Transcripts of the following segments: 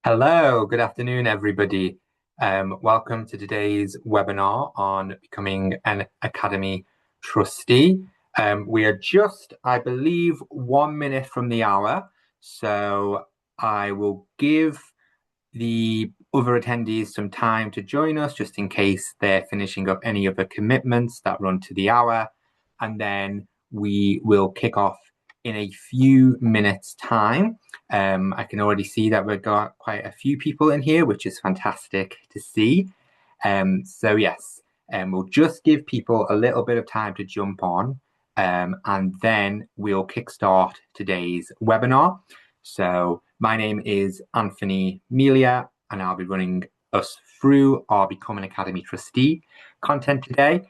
Hello, good afternoon, everybody. Welcome to today's webinar on becoming an Academy trustee. We are just, I believe, 1 minute from the hour, so I will give the other attendees some time to join us just in case they're finishing up any other commitments that run to the hour, and then we will kick off in a few minutes' time. I can already see that we've got quite a few people in here, which is fantastic to see. So yes, we'll just give people a little bit of time to jump on, and then we'll kickstart today's webinar. So my name is Anthony Melia, and I'll be running us through our Become an Academy Trustee content today,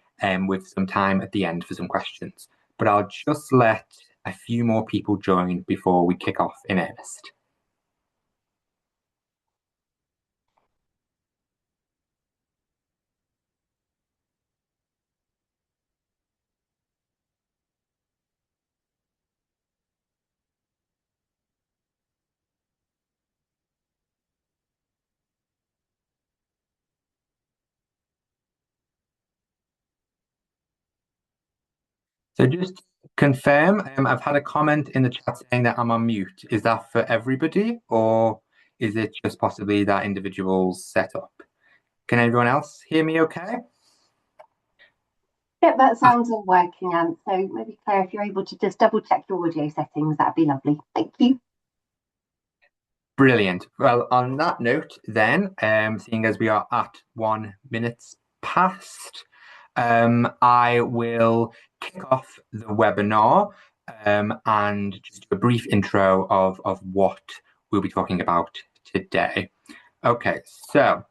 with some time at the end for some questions. But I'll just let a few more people join before we kick off in earnest. So just confirm, I've had a comment in the chat saying that I'm on mute. Is that for everybody, or is it just possibly that individual's setup? Can everyone else hear me okay? Yep, that sounds all working, Anne. So maybe, Claire, if you're able to just double check your audio settings, that'd be lovely. Thank you. Brilliant. Well, on that note then, seeing as we are at 1 minute past, I will kick off the webinar and just do a brief intro of what we'll be talking about today. Okay, so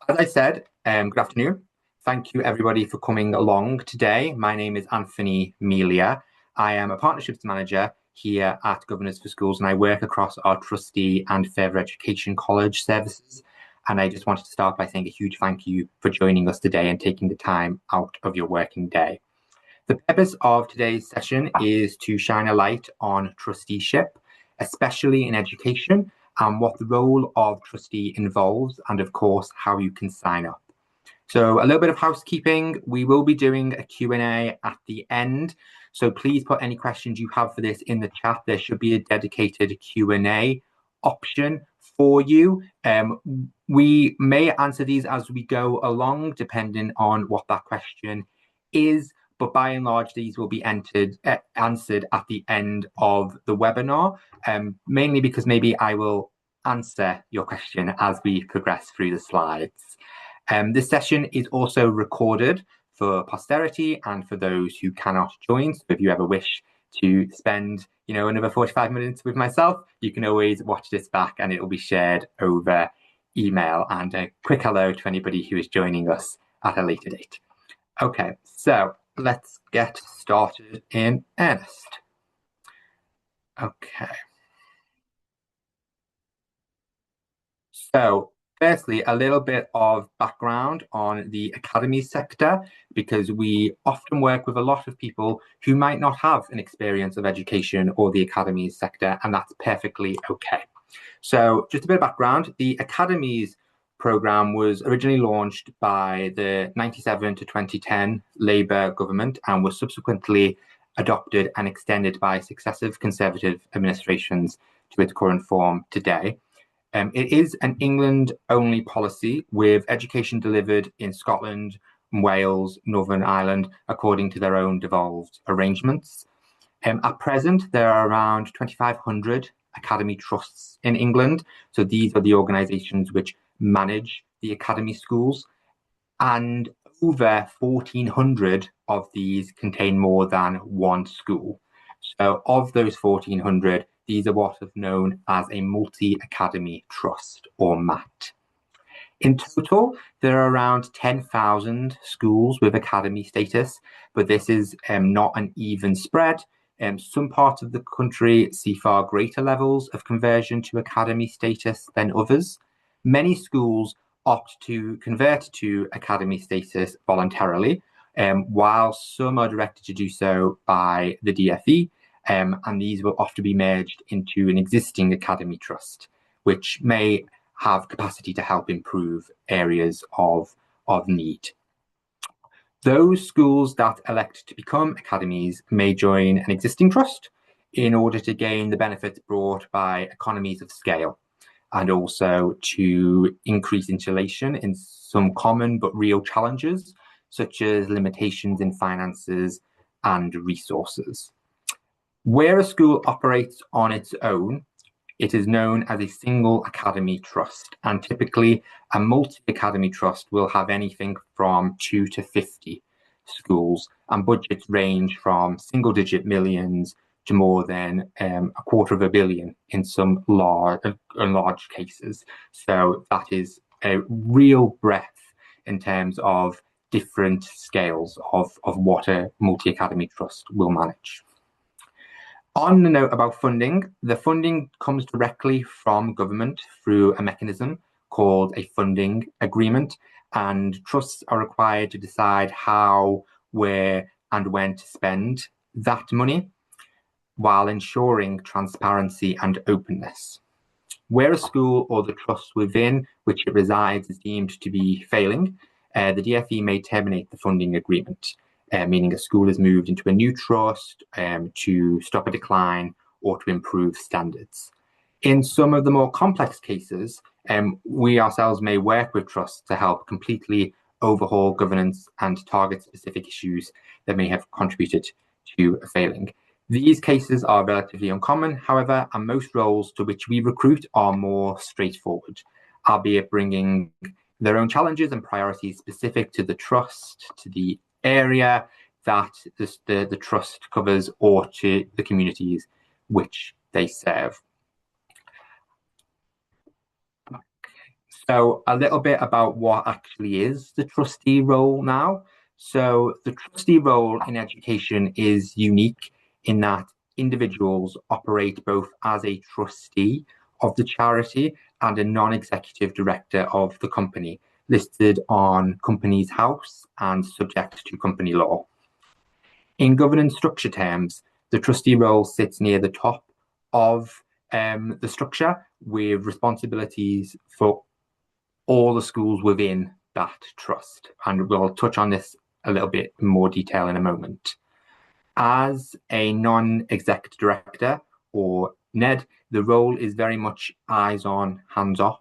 as I said, good afternoon. Thank you everybody for coming along today. My name is Anthony Melia. I am a partnerships manager here at Governors for Schools, and I work across our trustee and further education college services. And I just wanted to start by saying a huge thank you for joining us today and taking the time out of your working day. The purpose of today's session is to shine a light on trusteeship, especially in education, and what the role of trustee involves, and of course, how you can sign up. So a little bit of housekeeping. We will be doing a Q&A at the end. So please put any questions you have for this in the chat. There should be a dedicated Q&A option for you. We may answer these as we go along, depending on what that question is. But by and large, these will be answered at the end of the webinar, mainly because maybe I will answer your question as we progress through the slides. This session is also recorded for posterity and for those who cannot join. So if you ever wish to spend, another 45 minutes with myself, you can always watch this back and it will be shared over email. And a quick hello to anybody who is joining us at a later date. Okay, so let's get started in earnest. Okay. So firstly, a little bit of background on the academy sector, because we often work with a lot of people who might not have an experience of education or the academies sector, and that's perfectly okay. So just a bit of background, the academies programme was originally launched by the 97 to 2010 Labour government and was subsequently adopted and extended by successive Conservative administrations to its current form today. It is an England-only policy with education delivered in Scotland, Wales, Northern Ireland, according to their own devolved arrangements. At present, there are around 2,500 academy trusts in England. So these are the organisations which manage the academy schools. And over 1,400 of these contain more than one school. So of those 1,400, these are what are known as a multi-academy trust, or MAT. In total, there are around 10,000 schools with academy status, but this is not an even spread. Some parts of the country see far greater levels of conversion to academy status than others. Many schools opt to convert to academy status voluntarily, while some are directed to do so by the DfE, and these will often be merged into an existing academy trust, which may have capacity to help improve areas of need. Those schools that elect to become academies may join an existing trust in order to gain the benefits brought by economies of scale, and also to increase insulation in some common but real challenges, such as limitations in finances and resources. Where a school operates on its own, it is known as a single academy trust, and typically a multi-academy trust will have anything from 2 to 50 schools, and budgets range from single-digit millions to more than $250 million in some large cases. So that is a real breadth in terms of different scales of what a multi-academy trust will manage. On the note about funding, the funding comes directly from government through a mechanism called a funding agreement, and trusts are required to decide how, where, and when to spend that money, while ensuring transparency and openness. Where a school or the trust within which it resides is deemed to be failing, the DfE may terminate the funding agreement, meaning a school is moved into a new trust to stop a decline or to improve standards. In some of the more complex cases, we ourselves may work with trusts to help completely overhaul governance and target specific issues that may have contributed to a failing. These cases are relatively uncommon, however, and most roles to which we recruit are more straightforward, albeit bringing their own challenges and priorities specific to the trust, to the area that the trust covers, or to the communities which they serve. So a little bit about what actually is the trustee role now. So the trustee role in education is unique in that individuals operate both as a trustee of the charity and a non-executive director of the company, listed on Companies House and subject to company law. In governance structure terms, the trustee role sits near the top of the structure, with responsibilities for all the schools within that trust. And we'll touch on this a little bit in more detail in a moment. As a non-exec director, or NED, the role is very much eyes on, hands off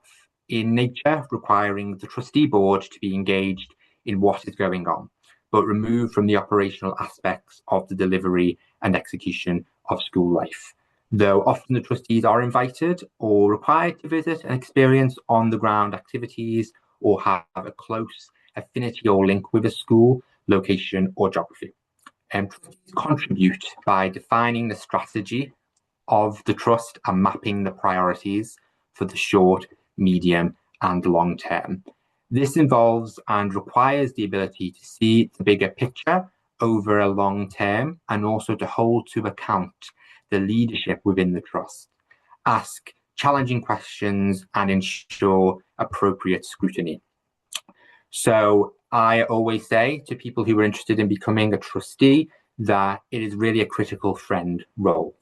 in nature, requiring the trustee board to be engaged in what is going on, but removed from the operational aspects of the delivery and execution of school life. Though often the trustees are invited or required to visit and experience on-the-ground activities or have a close affinity or link with a school, location, or geography. Trustees contribute by defining the strategy of the trust and mapping the priorities for the short, medium, and long term. This involves and requires the ability to see the bigger picture over a long term, and also to hold to account the leadership within the trust, ask challenging questions, and ensure appropriate scrutiny. So I always say to people who are interested in becoming a trustee that it is really a critical friend role.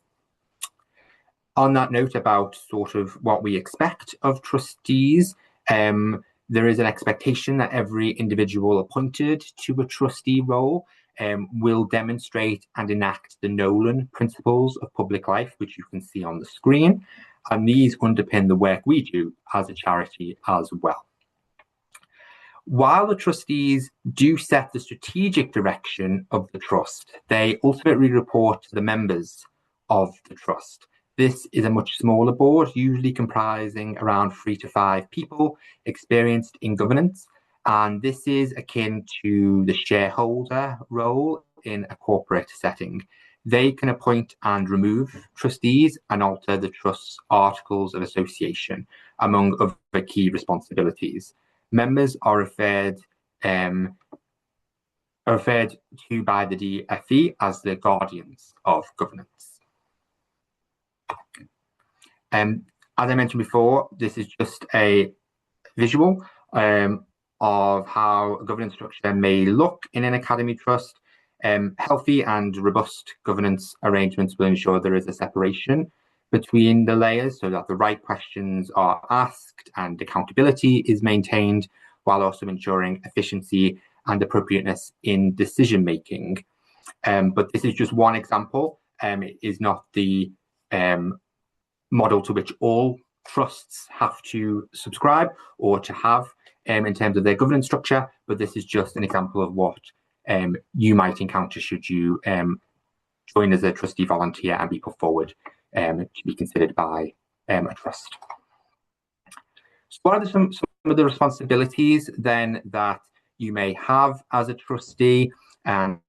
On that note about sort of what we expect of trustees, there is an expectation that every individual appointed to a trustee role will demonstrate and enact the Nolan principles of public life, which you can see on the screen. And these underpin the work we do as a charity as well. While the trustees do set the strategic direction of the trust, they ultimately report to the members of the trust. This is a much smaller board, usually comprising around 3 to 5 people experienced in governance, and this is akin to the shareholder role in a corporate setting. They can appoint and remove trustees and alter the trust's articles of association, among other key responsibilities. Members are referred to by the DfE as the guardians of governance. As I mentioned before, this is just a visual of how a governance structure may look in an academy trust. Healthy and robust governance arrangements will ensure there is a separation between the layers so that the right questions are asked and accountability is maintained, while also ensuring efficiency and appropriateness in decision making. But this is just one example. It is not the model to which all trusts have to subscribe or to have in terms of their governance structure, but this is just an example of what you might encounter should you join as a trustee volunteer and be put forward to be considered by a trust. So what are some of the responsibilities then that you may have as a trustee and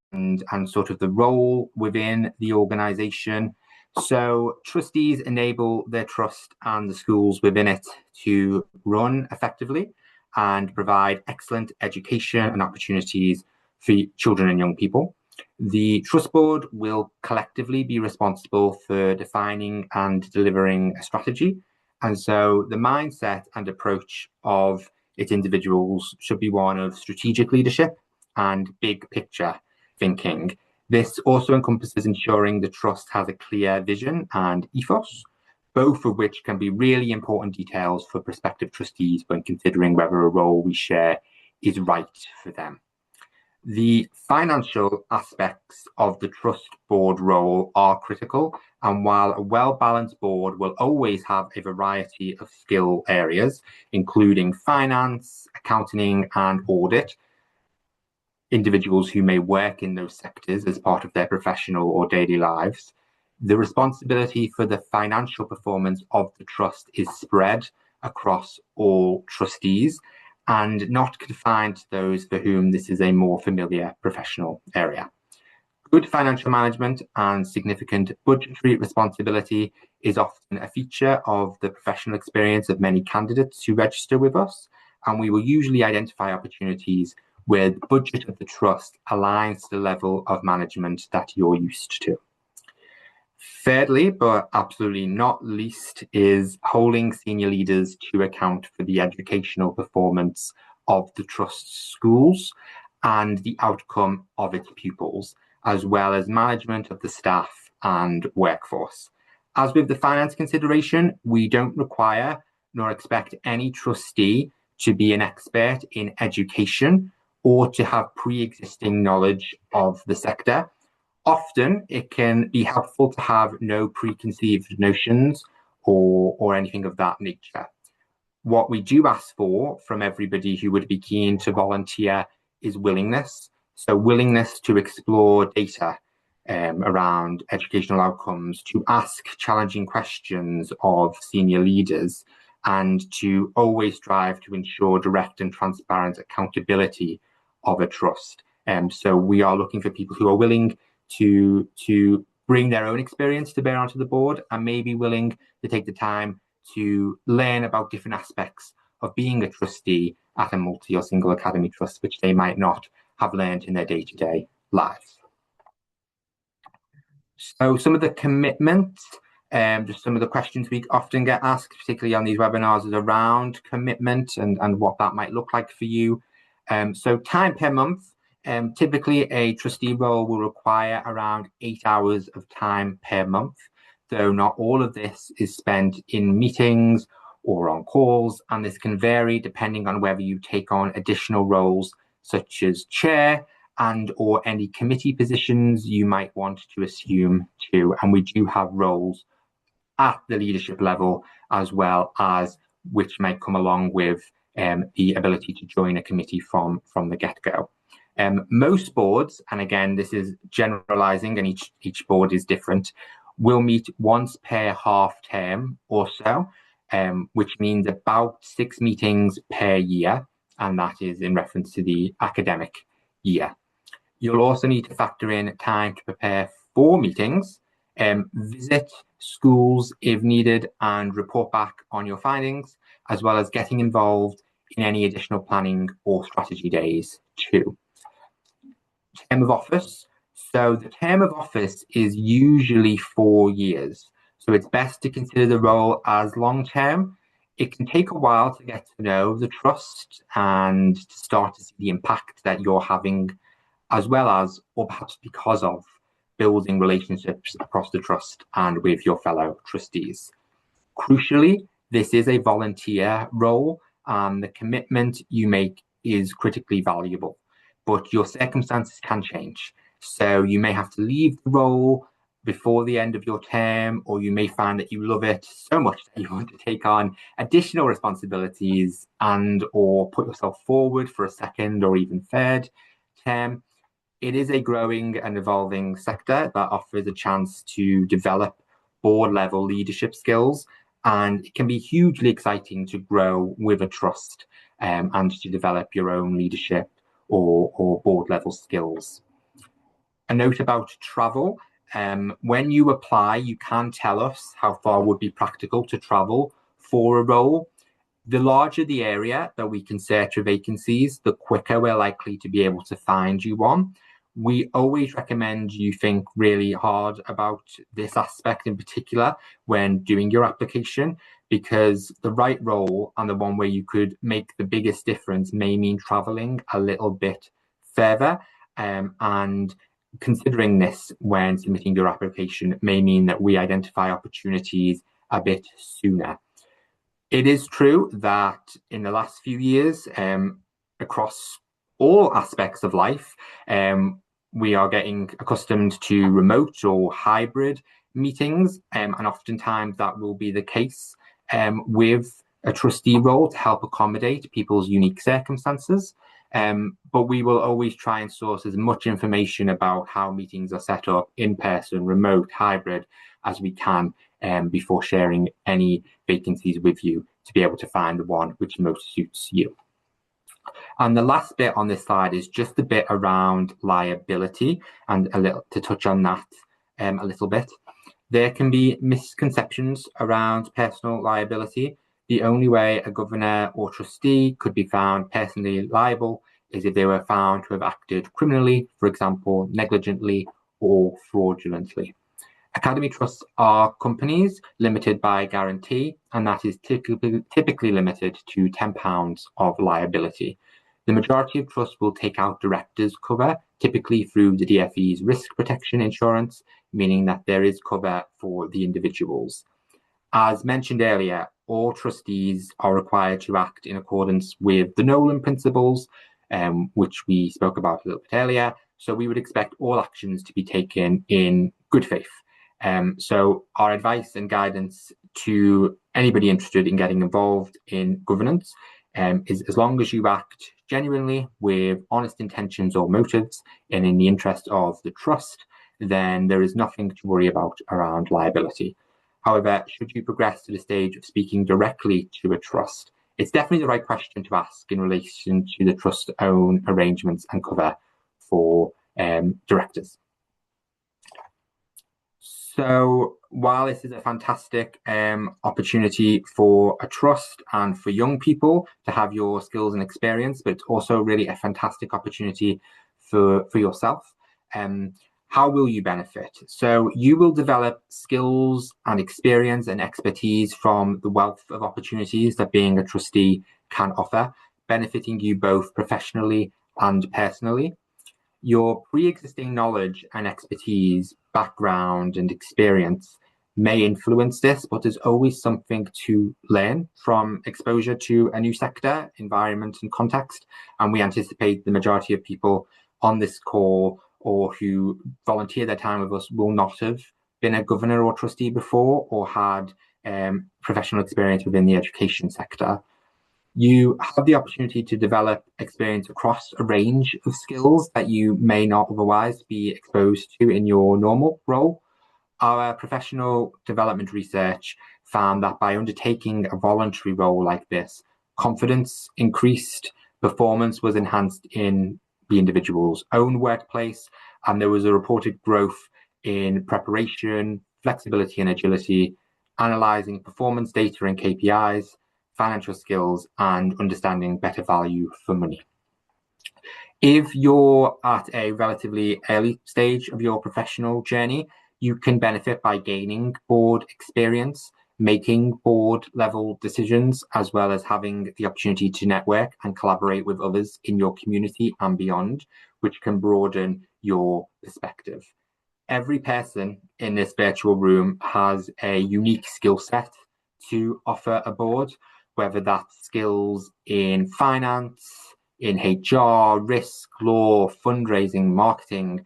sort of the role within the organisation? So trustees enable their trust and the schools within it to run effectively and provide excellent education and opportunities for children and young people. The trust board will collectively be responsible for defining and delivering a strategy. And so the mindset and approach of its individuals should be one of strategic leadership and big picture thinking. This also encompasses ensuring the trust has a clear vision and ethos, both of which can be really important details for prospective trustees when considering whether a role we share is right for them. The financial aspects of the trust board role are critical, and while a well-balanced board will always have a variety of skill areas, including finance, accounting, and audit, individuals who may work in those sectors as part of their professional or daily lives, the responsibility for the financial performance of the trust is spread across all trustees and not confined to those for whom this is a more familiar professional area. Good financial management and significant budgetary responsibility is often a feature of the professional experience of many candidates who register with us, and we will usually identify opportunities where the budget of the trust aligns to the level of management that you're used to. Thirdly, but absolutely not least, is holding senior leaders to account for the educational performance of the trust's schools and the outcome of its pupils, as well as management of the staff and workforce. As with the finance consideration, we don't require nor expect any trustee to be an expert in education or to have pre-existing knowledge of the sector. Often it can be helpful to have no preconceived notions or anything of that nature. What we do ask for from everybody who would be keen to volunteer is willingness. So willingness to explore data around educational outcomes, to ask challenging questions of senior leaders, and to always strive to ensure direct and transparent accountability of a trust. So we are looking for people who are willing to bring their own experience to bear onto the board and maybe willing to take the time to learn about different aspects of being a trustee at a multi or single academy trust, which they might not have learned in their day-to-day lives. So some of the commitments, just some of the questions we often get asked, particularly on these webinars, is around commitment and what that might look like for you. So time per month, typically a trustee role will require around 8 hours of time per month, though not all of this is spent in meetings or on calls, and this can vary depending on whether you take on additional roles such as chair and or any committee positions you might want to assume too. And we do have roles at the leadership level as well as which might come along with the ability to join a committee from the get-go. Most boards, and again, this is generalizing and each board is different, will meet once per half term or so, which means about 6 meetings per year, and that is in reference to the academic year. You'll also need to factor in time to prepare for meetings, visit schools if needed, and report back on your findings, as well as getting involved in any additional planning or strategy days too. Term of office. So the term of office is usually 4 years. So it's best to consider the role as long-term. It can take a while to get to know the trust and to start to see the impact that you're having, as well as, or perhaps because of, building relationships across the trust and with your fellow trustees. Crucially, this is a volunteer role, and the commitment you make is critically valuable, but your circumstances can change. So you may have to leave the role before the end of your term, or you may find that you love it so much that you want to take on additional responsibilities and or put yourself forward for a second or even third term. It is a growing and evolving sector that offers a chance to develop board level leadership skills, and it can be hugely exciting to grow with a trust and to develop your own leadership or board level skills. A note about travel. When you apply, you can tell us how far would be practical to travel for a role. The larger the area that we can search for vacancies, the quicker we're likely to be able to find you one. We always recommend you think really hard about this aspect in particular when doing your application, because the right role and the one where you could make the biggest difference may mean traveling a little bit further. And considering this when submitting your application may mean that we identify opportunities a bit sooner. It is true that in the last few years, across all aspects of life, we are getting accustomed to remote or hybrid meetings, and oftentimes that will be the case with a trustee role to help accommodate people's unique circumstances. But we will always try and source as much information about how meetings are set up in person, remote, hybrid, as we can before sharing any vacancies with you to be able to find the one which most suits you. And the last bit on this slide is just a bit around liability, and a little to touch on that a little bit. There can be misconceptions around personal liability. The only way a governor or trustee could be found personally liable is if they were found to have acted criminally, for example, negligently or fraudulently. Academy trusts are companies limited by guarantee, and that is typically limited to £10 of liability. The majority of trusts will take out directors' cover, typically through the DfE's risk protection insurance, meaning that there is cover for the individuals. As mentioned earlier, all trustees are required to act in accordance with the Nolan principles, which we spoke about a little bit earlier. So we would expect all actions to be taken in good faith. So our advice and guidance to anybody interested in getting involved in governance is, as long as you act genuinely with honest intentions or motives and in the interest of the trust, then there is nothing to worry about around liability. However, should you progress to the stage of speaking directly to a trust, it's definitely the right question to ask in relation to the trust's own arrangements and cover for directors. So while this is a fantastic opportunity for a trust and for young people to have your skills and experience, but it's also really a fantastic opportunity for yourself. How will you benefit? So you will develop skills and experience and expertise from the wealth of opportunities that being a trustee can offer, benefiting you both professionally and personally. Your pre-existing knowledge and expertise, background and experience may influence this, but there's always something to learn from exposure to a new sector, environment and context. And we anticipate the majority of people on this call or who volunteer their time with us will not have been a governor or trustee before or had professional experience within the education sector. You have the opportunity to develop experience across a range of skills that you may not otherwise be exposed to in your normal role. Our professional development research found that by undertaking a voluntary role like this, confidence increased, performance was enhanced in the individual's own workplace, and there was a reported growth in preparation, flexibility and agility, analysing performance data and KPIs, financial skills, and understanding better value for money. If you're at a relatively early stage of your professional journey, you can benefit by gaining board experience, making board level decisions, as well as having the opportunity to network and collaborate with others in your community and beyond, which can broaden your perspective. every person in this virtual room has a unique skill set to offer a board, whether that's skills in finance, in HR, risk, law, fundraising, marketing,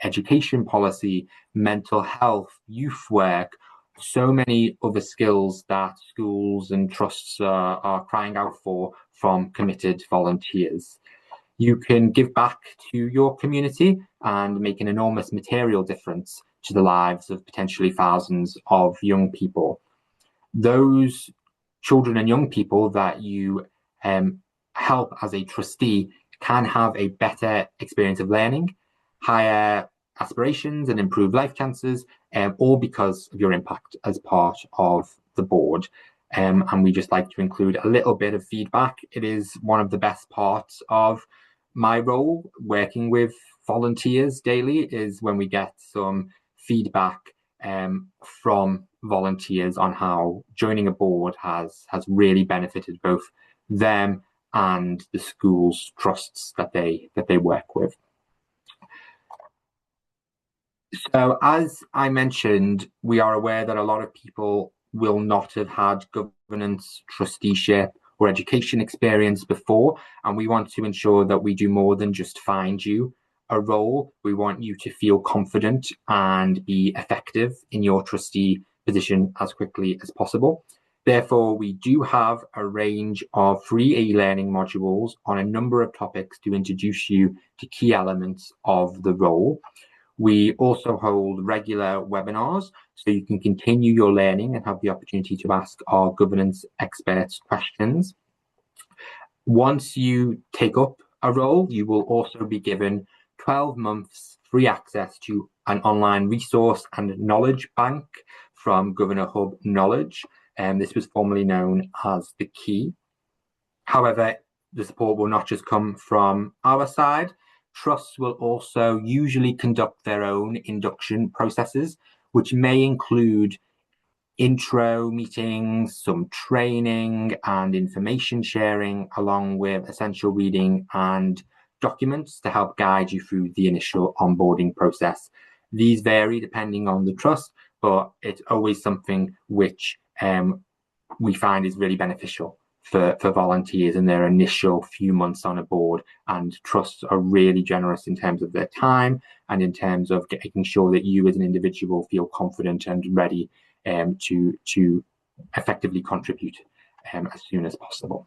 education policy, mental health, youth work, so many other skills that schools and trusts are crying out for from committed volunteers. You can give back to your community and make an enormous material difference to the lives of potentially thousands of young people. Those children and young people that you help as a trustee can have a better experience of learning, higher aspirations and improved life chances, all because of your impact as part of the board. And we just like to include a little bit of feedback. It is one of the best parts of my role working with volunteers daily, is when we get some feedback from volunteers on how joining a board has really benefited both them and the school's trusts that they work with. So as I mentioned, we are aware that a lot of people will not have had governance, trusteeship, or education experience before, and we want to ensure that we do more than just find you a role. We want you to feel confident and be effective in your trustee position as quickly as possible. Therefore, we do have a range of free e-learning modules on a number of topics to introduce you to key elements of the role. We also hold regular webinars, so you can continue your learning and have the opportunity to ask our governance experts questions. Once you take up a role, you will also be given 12 months free access to an online resource and knowledge bank from Governor Hub Knowledge, and this was formerly known as the Key. However, the support will not just come from our side. Trusts will also usually conduct their own induction processes, which may include intro meetings, some training and information sharing, along with essential reading and documents to help guide you through the initial onboarding process. These vary depending on the trust, but it's always something which we find is really beneficial for volunteers in their initial few months on a board, and trusts are really generous in terms of their time and in terms of making sure that you as an individual feel confident and ready to effectively contribute as soon as possible.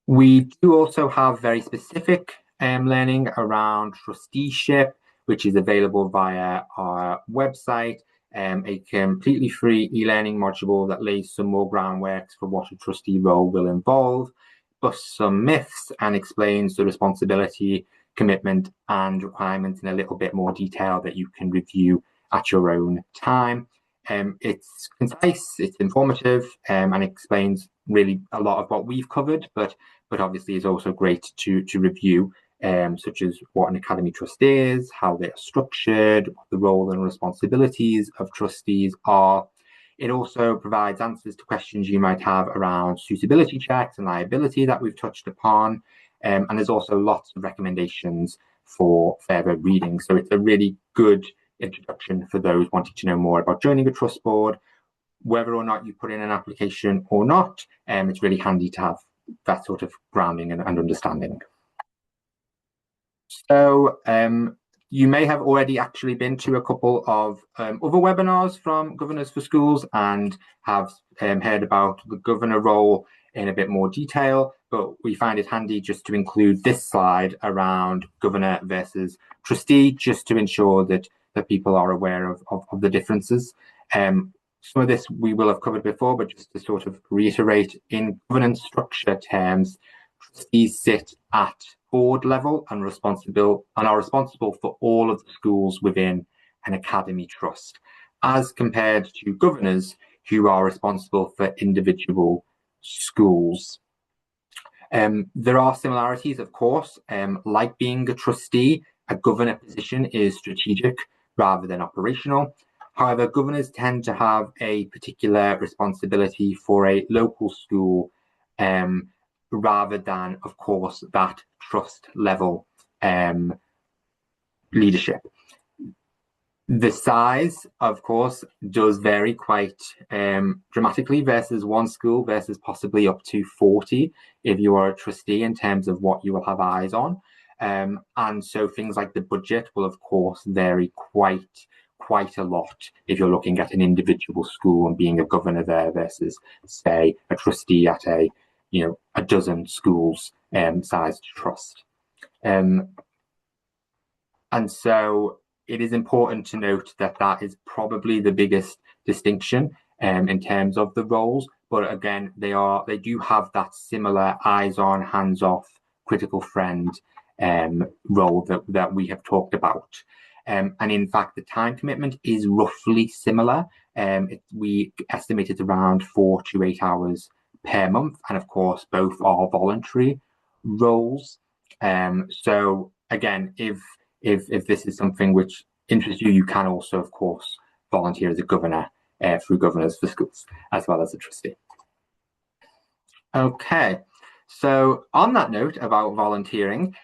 We do also have very specific learning around trusteeship, which is available via our website. A completely free e-learning module that lays some more groundwork for what a trustee role will involve, busts some myths and explains the responsibility, commitment and requirements in a little bit more detail that you can review at your own time. It's concise, it's informative, and explains really a lot of what we've covered, but obviously is also great to review, such as what an academy trust is, how they are structured, what the role and responsibilities of trustees are. It also provides answers to questions you might have around suitability checks and liability that we've touched upon, and there's also lots of recommendations for further reading. So it's a really good introduction for those wanting to know more about joining a trust board, whether or not you put in an application or not. It's really handy to have that sort of grounding and understanding. So you may have already actually been to a couple of other webinars from Governors for Schools and have heard about the governor role in a bit more detail, but we find it handy just to include this slide around governor versus trustee, just to ensure that people are aware of the differences. Some of this we will have covered before, but just to sort of reiterate, in governance structure terms, trustees sit at board level and are responsible for all of the schools within an academy trust, as compared to governors who are responsible for individual schools. There are similarities, of course. Like being a trustee, a governor position is strategic rather than operational. However, governors tend to have a particular responsibility for a local school rather than, of course, that trust level leadership. The size, of course, does vary quite dramatically versus one school versus possibly up to 40 if you are a trustee in terms of what you will have eyes on. And so things like the budget will, of course, vary quite a lot if you're looking at an individual school and being a governor there versus, say, a trustee at a dozen schools sized trust. And so it is important to note that that is probably the biggest distinction in terms of the roles. But again, they do have that similar eyes-on, hands-off, critical friend role that we have talked about. And in fact, the time commitment is roughly similar. We estimate it's around 4 to 8 hours per month, and of course, both are voluntary roles. So again, if this is something which interests you, you can also, of course, volunteer as a governor through Governors for Schools, as well as a trustee. Okay, so on that note about volunteering,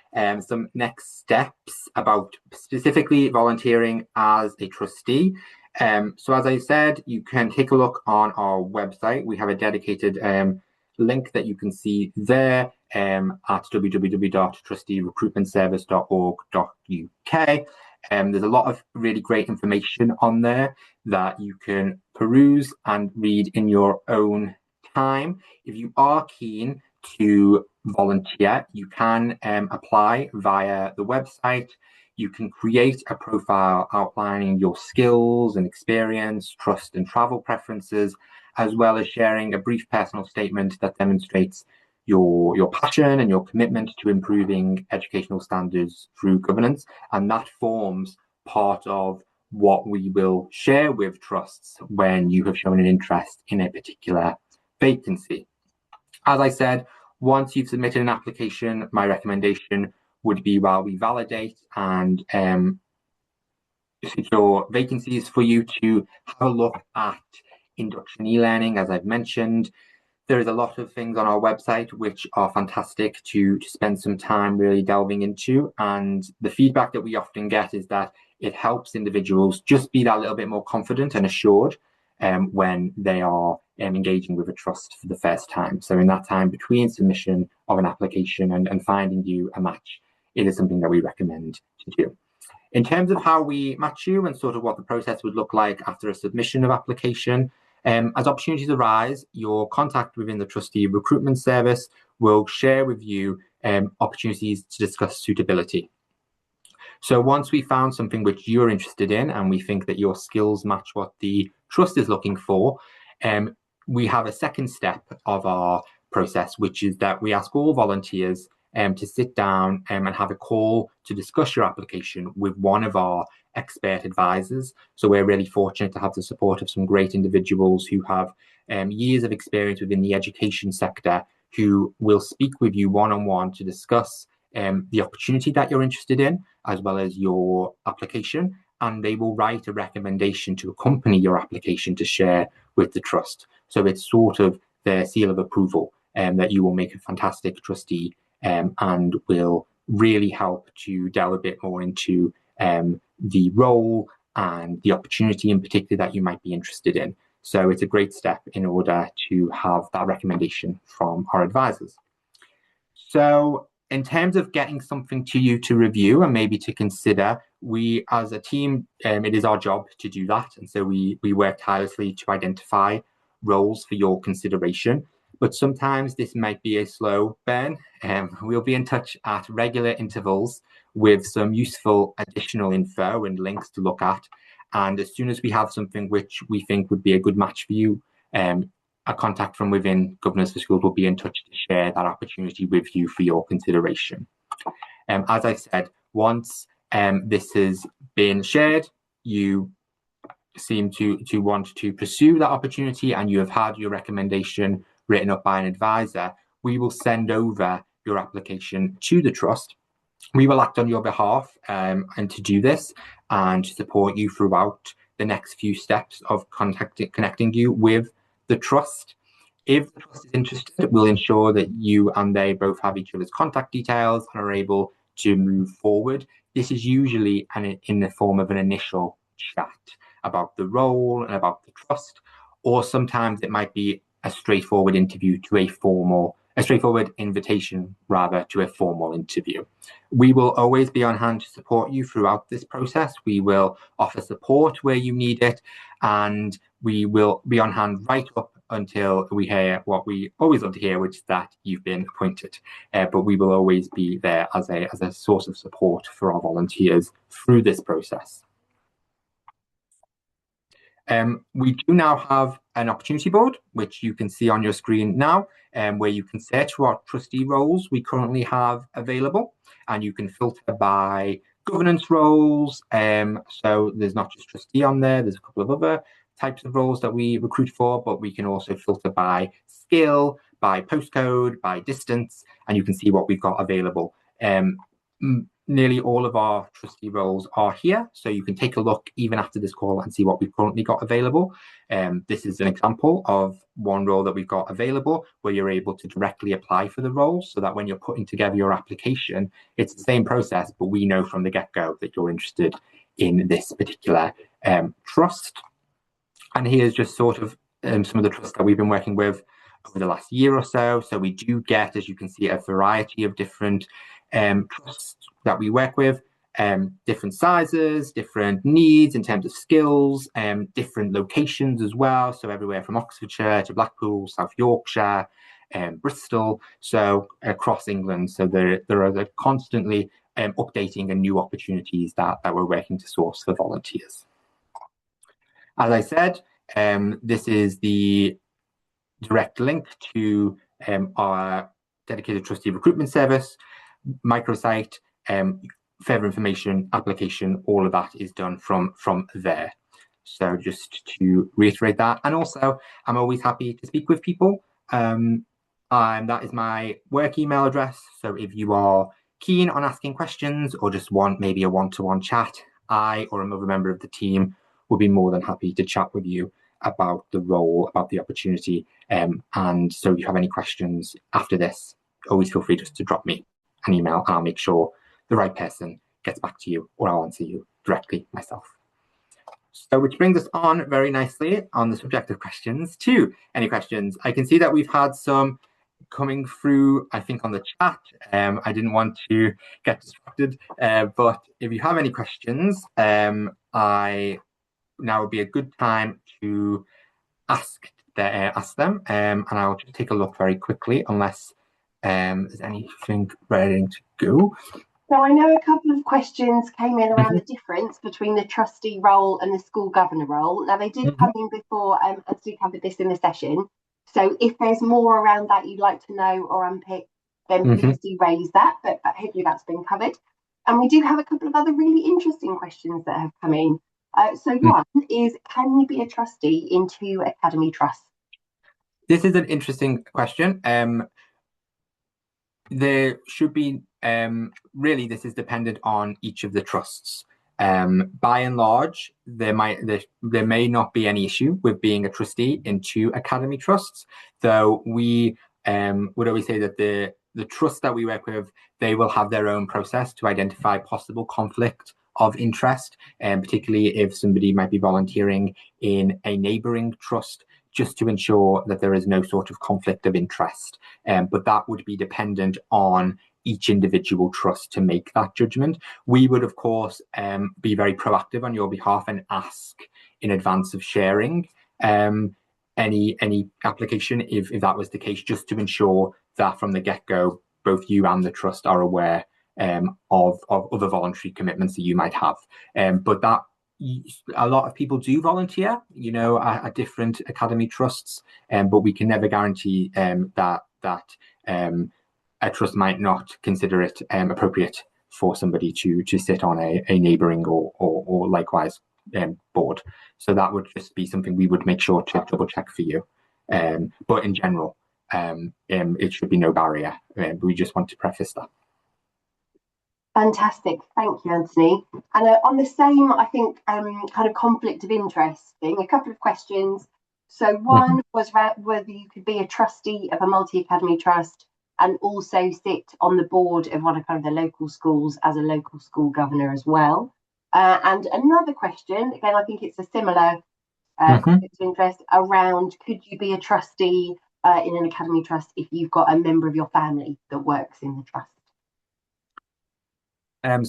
some next steps about specifically volunteering as a trustee. So as I said, you can take a look on our website. We have a dedicated link that you can see there at www.trusteerecruitmentservice.org.uk. There's a lot of really great information on there that you can peruse and read in your own time. If you are keen to volunteer, you can apply via the website. You can create a profile outlining your skills and experience, trust and travel preferences, as well as sharing a brief personal statement that demonstrates your passion and your commitment to improving educational standards through governance. And that forms part of what we will share with trusts when you have shown an interest in a particular vacancy. As I said, once you've submitted an application, my recommendation would be, while we validate and secure vacancies, for you to have a look at induction e-learning. As I've mentioned, there is a lot of things on our website which are fantastic to spend some time really delving into. And the feedback that we often get is that it helps individuals just be that little bit more confident and assured when they are engaging with a trust for the first time. So in that time between submission of an application and finding you a match, it is something that we recommend to do. In terms of how we match you and sort of what the process would look like after a submission of application, as opportunities arise, your contact within the Trustee Recruitment Service will share with you opportunities to discuss suitability. So once we found something which you're interested in and we think that your skills match what the trust is looking for, we have a second step of our process, which is that we ask all volunteers to sit down and have a call to discuss your application with one of our expert advisors. So we're really fortunate to have the support of some great individuals who have years of experience within the education sector, who will speak with you one-on-one to discuss the opportunity that you're interested in, as well as your application, and they will write a recommendation to accompany your application to share with the trust. So it's sort of their seal of approval that you will make a fantastic trustee and will really help to delve a bit more into the role and the opportunity in particular that you might be interested in. So it's a great step in order to have that recommendation from our advisors. So in terms of getting something to you to review and maybe to consider, we as a team, it is our job to do that. And so we work tirelessly to identify roles for your consideration. But sometimes this might be a slow burn. We'll be in touch at regular intervals with some useful additional info and links to look at. And as soon as we have something which we think would be a good match for you, a contact from within Governors for Schools will be in touch to share that opportunity with you for your consideration. As I said, once this has been shared, you seem to want to pursue that opportunity and you have had your recommendation written up by an advisor, we will send over your application to the trust. We will act on your behalf and to do this and to support you throughout the next few steps of connecting you with the trust. If the trust is interested, we'll ensure that you and they both have each other's contact details and are able to move forward, this is usually in the form of an initial chat about the role and about the trust, or sometimes it might be a straightforward interview to a straightforward invitation rather to a formal interview. We will always be on hand to support you throughout this process. We will offer support where you need it, and we will be on hand right up until we hear what we always love to hear, which is that you've been appointed. But we will always be there as a source of support for our volunteers through this process. We do now have an opportunity board, which you can see on your screen now, where you can search what trustee roles we currently have available, and you can filter by governance roles. So there's not just trustee on there, there's a couple of other types of roles that we recruit for, but we can also filter by skill, by postcode, by distance, and you can see what we've got available. Nearly all of our trustee roles are here, so you can take a look even after this call and see what we've currently got available. This is an example of one role that we've got available where you're able to directly apply for the role, so that when you're putting together your application, it's the same process, but we know from the get-go that you're interested in this particular trust. And here's just sort of some of the trusts that we've been working with over the last year or so. So we do get, as you can see, a variety of different trusts that we work with, different sizes, different needs in terms of skills, different locations as well. So everywhere from Oxfordshire to Blackpool, South Yorkshire, Bristol, so across England. So there are constantly updating and new opportunities that we're working to source for volunteers. As I said, this is the direct link to our dedicated trustee recruitment service, microsite, further information, application, all of that is done from there. So just to reiterate that, and also I'm always happy to speak with people. That is my work email address. So if you are keen on asking questions or just want maybe a one-to-one chat, I or another member of the team will be more than happy to chat with you about the role, about the opportunity. And so if you have any questions after this, always feel free just to drop me an email and I'll make sure the right person gets back to you, or I'll answer you directly myself. So which brings us on very nicely on the subject of questions to any questions. I can see that we've had some coming through, I think, on the chat. I didn't want to get distracted, but if you have any questions, now would be a good time to ask them, and I'll just take a look very quickly, unless there's anything ready to go. So I know a couple of questions came in around the difference between the trustee role and the school governor role. Now they did come in before, as we covered this in the session. So if there's more around that you'd like to know or unpick, then please do raise that, but hopefully that's been covered. And we do have a couple of other really interesting questions that have come in. So one is, can you be a trustee in 2 academy trusts? This is an interesting question. There should be, really, this is dependent on each of the trusts. By and large, there may not be any issue with being a trustee in 2 academy trusts, though we would always say that the trusts that we work with, they will have their own process to identify possible conflict of interest, and particularly if somebody might be volunteering in a neighbouring trust, just to ensure that there is no sort of conflict of interest. But that would be dependent on each individual trust to make that judgment. We would, of course, be very proactive on your behalf and ask in advance of sharing any application, if that was the case, just to ensure that from the get-go, both you and the trust are aware of other voluntary commitments that you might have. But that a lot of people do volunteer, at different academy trusts, but we can never guarantee that a trust might not consider it appropriate for somebody to sit on a neighbouring or likewise board. So that would just be something we would make sure to double check for you. But in general, it should be no barrier. We just want to preface that. Fantastic, thank you, Anthony. And on the same, I think, kind of conflict of interest thing, a couple of questions. So one was about whether you could be a trustee of a multi-academy trust, and also sit on the board of one of kind of the local schools as a local school governor as well. And another question, again, I think it's a similar conflict of interest around, could you be a trustee in an academy trust if you've got a member of your family that works in the trust?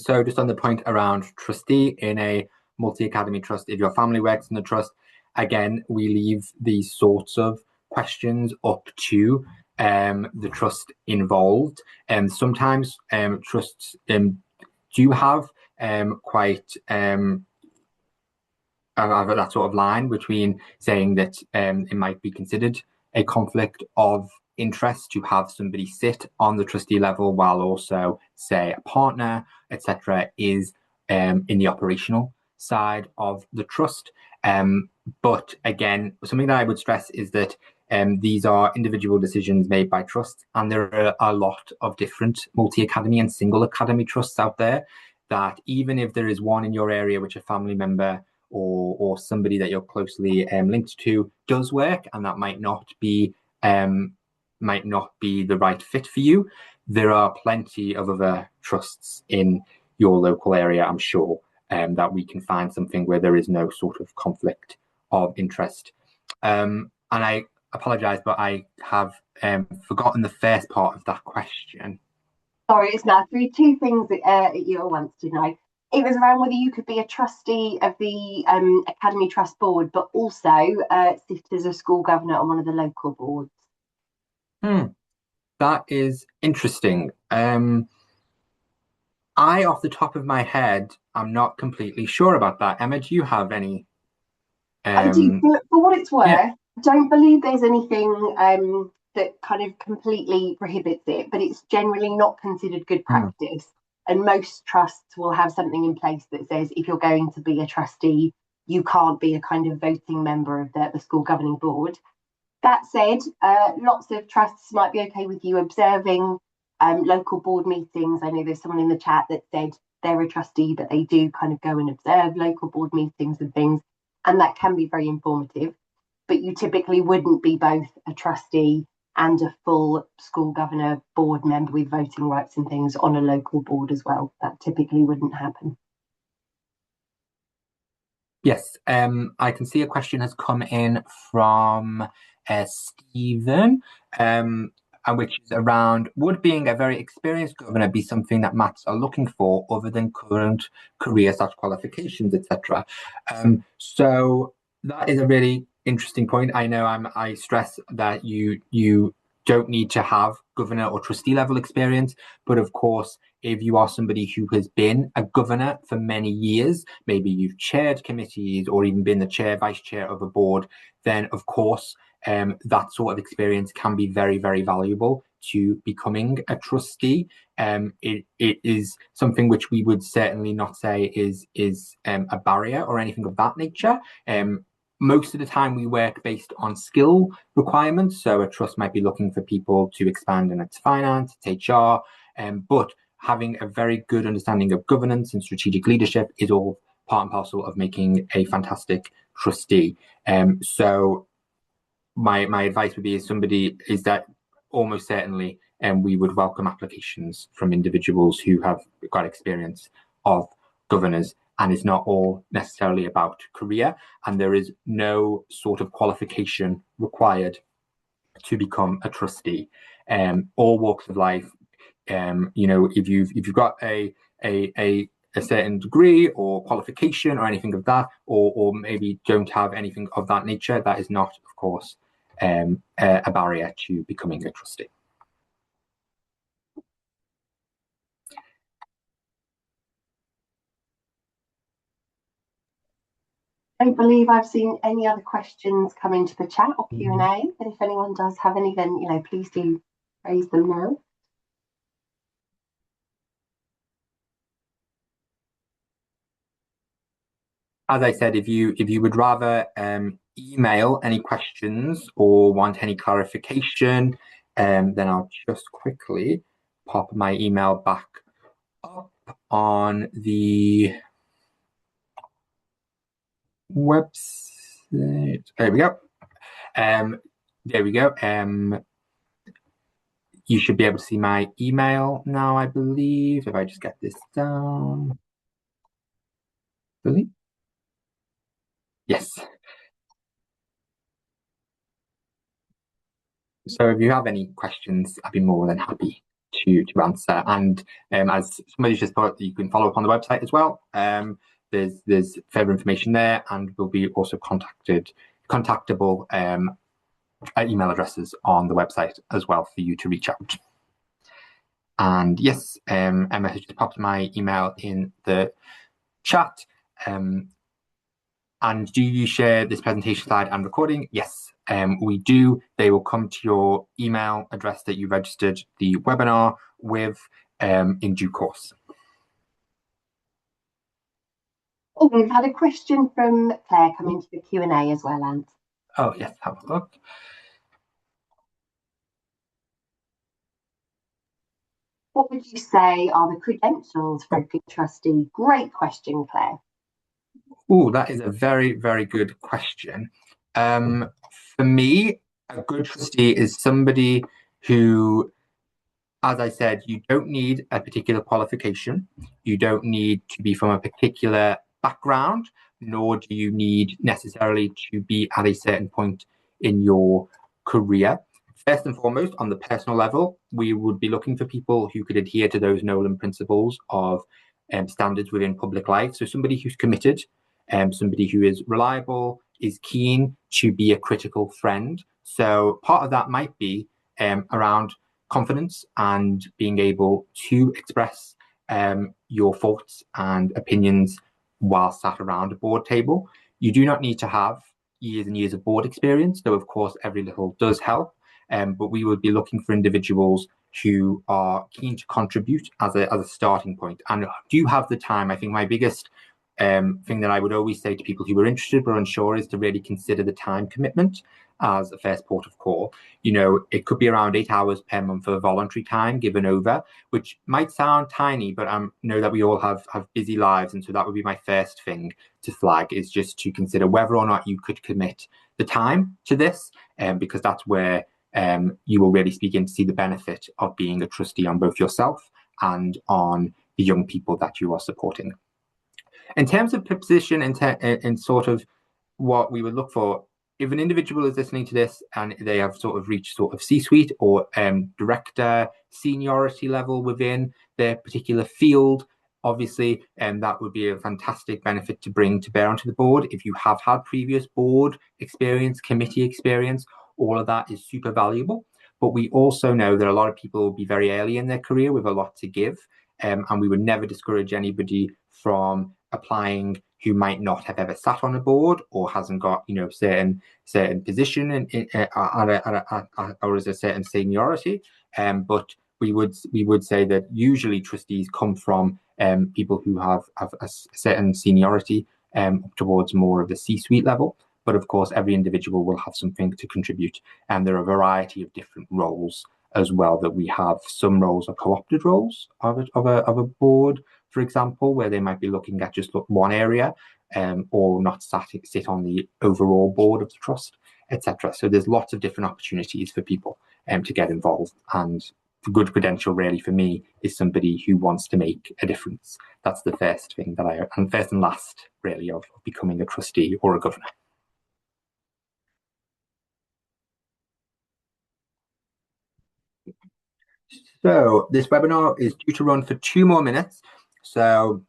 So just on the point around trustee in a multi-academy trust, if your family works in the trust, again, we leave these sorts of questions up to the trust involved. And sometimes trusts do have quite that sort of line between saying that it might be considered a conflict of interest to have somebody sit on the trustee level while also, say, a partner, etc., is in the operational side of the trust. But again, something that I would stress is that these are individual decisions made by trusts, and there are a lot of different multi-academy and single academy trusts out there that even if there is one in your area which a family member or somebody that you're closely linked to does work, and that might not be the right fit for you, there are plenty of other trusts in your local area, I'm sure, that we can find something where there is no sort of conflict of interest. And I apologize, but I have forgotten the first part of that question. Sorry, it's now through two things that you wanted to know. It was around whether you could be a trustee of the Academy Trust Board, but also sit as a school governor on one of the local boards. That is interesting. I, off the top of my head, I'm not completely sure about that. Emma, do you have any? I do, for what it's worth, Yeah. don't believe there's anything that kind of completely prohibits it, but it's generally not considered good practice. And most trusts will have something in place that says if you're going to be a trustee, you can't be a kind of voting member of the school governing board. That said, lots of trusts might be okay with you observing local board meetings. I know there's someone in the chat that said they're a trustee, but they do kind of go and observe local board meetings and things, and that can be very informative. But you typically wouldn't be both a trustee and a full school governor board member with voting rights and things on a local board as well. That typically wouldn't happen. Yes, I can see a question has come in from Stephen, and which is around, would being a very experienced governor be something that MATs are looking for other than current career/qualifications, etc.? So that is a really interesting point. I know I stress that you don't need to have governor or trustee level experience, but of course, if you are somebody who has been a governor for many years, maybe you've chaired committees or even been the chair, vice chair of a board, then of course that sort of experience can be very, very valuable to becoming a trustee. It is something which we would certainly not say is a barrier or anything of that nature. Most of the time we work based on skill requirements. So a trust might be looking for people to expand in its finance, its HR, but having a very good understanding of governance and strategic leadership is all part and parcel of making a fantastic trustee. So my advice would be is that almost certainly we would welcome applications from individuals who have got experience of governors, and it's not all necessarily about career, and there is no sort of qualification required to become a trustee. All walks of life, if you've got a certain degree or qualification or anything of that, or maybe don't have anything of that nature, that is not, of course, a barrier to becoming a trustee. I don't believe I've seen any other questions come into the chat or Q&A, but if anyone does have any, then please do raise them now. As I said, if you would rather email any questions or want any clarification, then I'll just quickly pop my email back up on the website. There we go. There we go. you should be able to see my email now, I believe, if I just get this down. Really? Yes. So if you have any questions, I'd be more than happy to answer. And as somebody just put, you can follow up on the website as well. There's further information there, and will be also contactable email addresses on the website as well for you to reach out. And yes, Emma has just popped my email in the chat. And do you share this presentation slide and recording? Yes, we do. They will come to your email address that you registered the webinar with in due course. Oh, we've had a question from Claire come into the Q&A as well, Ant. Oh, yes, have a look. What would you say are the credentials for a good trustee? Great question, Claire. Oh, that is a very, very good question. For me, a good trustee is somebody who, as I said, you don't need a particular qualification. You don't need to be from a particular background, nor do you need necessarily to be at a certain point in your career. First and foremost, on the personal level, we would be looking for people who could adhere to those Nolan principles of standards within public life. So somebody who's committed, somebody who is reliable, is keen to be a critical friend. So part of that might be around confidence and being able to express your thoughts and opinions while sat around a board table. You do not need to have years and years of board experience, though of course every little does help. But we would be looking for individuals who are keen to contribute as a starting point and do have the time. I think my biggest thing that I would always say to people who are interested but unsure is to really consider the time commitment as a first port of call. You know, it could be around 8 hours per month of voluntary time given over, which might sound tiny, but I know that we all have busy lives. And so that would be my first thing to flag, is just to consider whether or not you could commit the time to this, because that's where you will really begin to see the benefit of being a trustee on both yourself and on the young people that you are supporting. In terms of position and sort of what we would look for, if an individual is listening to this and they have sort of reached sort of C-suite or director seniority level within their particular field, obviously, that would be a fantastic benefit to bring to bear onto the board. If you have had previous board experience, committee experience, all of that is super valuable. But we also know that a lot of people will be very early in their career with a lot to give, and we would never discourage anybody from applying who might not have ever sat on a board or hasn't got, you know, certain position or as a certain seniority. But we would say that usually trustees come from people who have a certain seniority towards more of the C-suite level. But of course, every individual will have something to contribute, and there are a variety of different roles as well that we have. Some roles are co-opted roles of a board, for example, where they might be looking at just one area, or not sit on the overall board of the trust, etc. So there's lots of different opportunities for people to get involved. And the good credential really for me is somebody who wants to make a difference. That's the first thing that and first and last really of becoming a trustee or a governor. So this webinar is due to run for 2 more minutes. So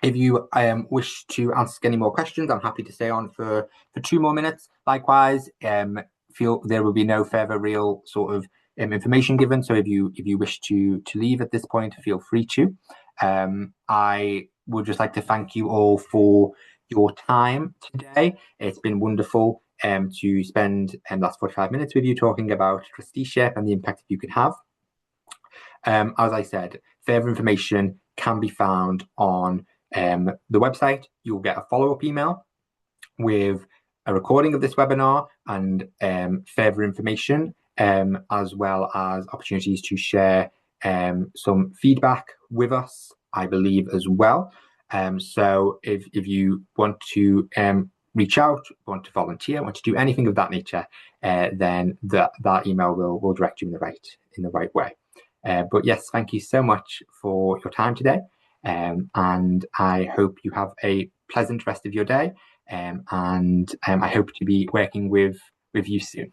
if you wish to ask any more questions, I'm happy to stay on for 2 more minutes. Likewise, there will be no further real sort of information given. So if you wish to leave at this point, feel free to. I would just like to thank you all for your time today. It's been wonderful to spend the last 45 minutes with you talking about trusteeship and the impact that you can have. As I said, further information can be found on the website. You'll get a follow-up email with a recording of this webinar and further information, as well as opportunities to share some feedback with us, I believe, as well. So if you want to reach out, want to volunteer, want to do anything of that nature, then that email will direct you in the right way. But yes, thank you so much for your time today, and I hope you have a pleasant rest of your day, and I hope to be working with you soon.